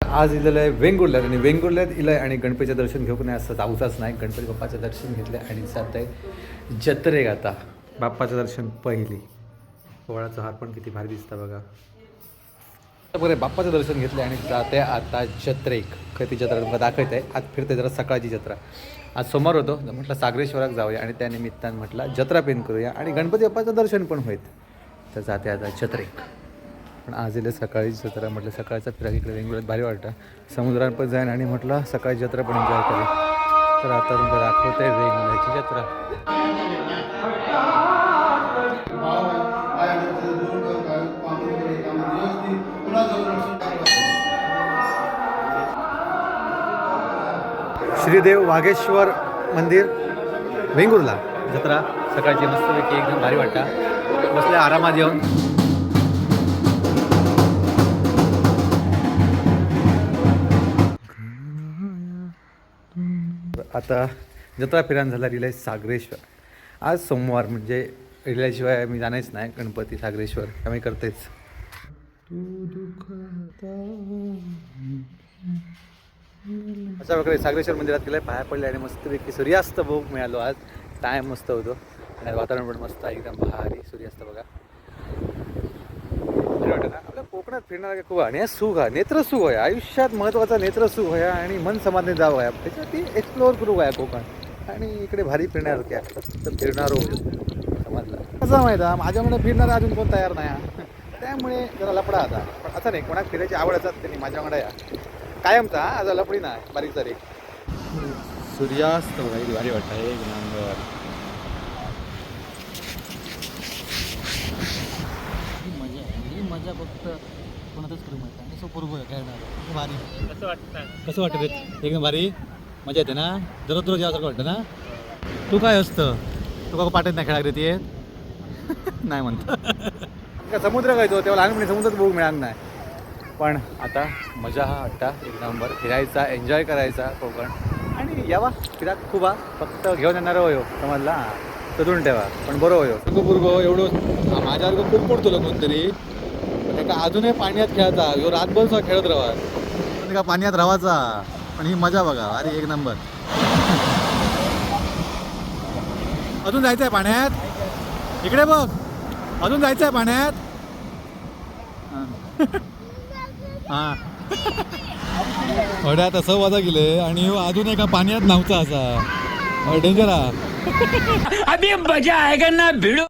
आज इलेलं आहे वेंगुर्ल्यात आणि वेंगुर्ल्यात इलं आहे आणि गणपतीचं दर्शन घेऊ नाही असं जाऊचाच नाही. गणपती बाप्पाचं दर्शन घेतलं आणि जात आहे जत्रेक. आता बाप्पाचं दर्शन पहिली. पोळाचा हार पण किती भारी दिसतं बघा. बरे बाप्पाचं दर्शन घेतलं आणि जाते आता जत्रेक. खती जत्रा तुम्हाला दाखवत आहे. आज फिरते जरा सकाळची जत्रा. आज सोमवार होतो म्हटलं सागरेश्वरात जाऊया आणि त्या निमित्तानं म्हटलं जत्रा पेन करूया आणि गणपती बाप्पाचं दर्शन पण होईल. तर जाते आता जत्रेक. पण आज येईल सकाळी जत्रा. म्हटलं सकाळचा फिरा इकडे वेंगुर्ल्यात भारी वाटतं. समुद्रात पण जाईन आणि म्हटलं सकाळी जत्रा पण एन्जॉय करेन. तर आता तुम्हाला दाखवते वेंगुर्ल्याची जत्रा. श्रीदेव वाघेश्वर मंदिर वेंगुर्ला जत्रा सकाळची मस्तपैकी एकदम भारी वाटता. बसले आरामात येऊन. आता जत्रा फिरायला झाला रिलाय सागरेश्वर. आज सोमवार म्हणजे रिल्याशिवाय मी जाणारच नाही. गणपती सागरेश्वर आम्ही करतेच. अशा प्रकारे सागरेश्वर मंदिरात गेलं पाया पडले आणि मस्तपैकी सूर्यास्त बघ मिळालो. आज टाईम मस्त होतो आणि वातावरण पण मस्त एकदम भारी सूर्यास्त बघा. वाटतं ना आपल्या कोकणात फिरणारा खूप आणि सुख आहे. नेत्रसुख आहे आयुष्यात महत्त्वाचा. नेत्रसुख आहे आणि मन समाधानी जावं आहे. त्याच्यासाठी एक्सप्लोअर करू आहे कोकण आणि इकडे भारी फिरण्यासारखे असतात. तर फिरणारो समजलं कसं माहीत आहे. माझ्याकडे फिरणारा अजून कोण तयार नाही. त्यामुळे जरा लपडा आता. पण असं नाही कोणाला फिरायची आवड असतात त्यांनी माझ्याकडे या कायमचा. आज लपडी नाही बारीक सारीक. सूर्यास्त बघा भारी वाटतं. एक नंबर. मजा फक्त कोणातच करू माहिती आणि सो पूर्व खेळणार भारी. कसं वाटतं रे. एकदम भारी मजा येते ना. दररोज यासारखं वाटतं ना. तू काय असतं तू का पाठवत नाही खेळा रे. नाही म्हणतो समुद्र गायचो तेव्हा लहानपणी समुद्रात बघू मिळालं नाही. पण आता मजा हा वाटता एक नंबर. फिरायचा एन्जॉय करायचा कोकण आणि यावा फिरात खूप फक्त घेऊन येणार हो समजला. शोधून ठेवा पण बरं होयो पूर्व एवढं माझ्यावर खूप पडतो कोणतरी का अजूनही पाण्यात खेळायचा. ह्यो रातभर खेळत राहा का पाण्यात राहायचा. पण ही मजा बघा अरे एक नंबर. अजून जायचं आहे पाण्यात. इकडे बघ अजून जायचं आहे पाण्यात. हां अड्या तसं वाजा गेले आणि अजून एका पाण्यात नव्हता असा डेंजर हा. अभी मजा आएगा ना भिड़ो.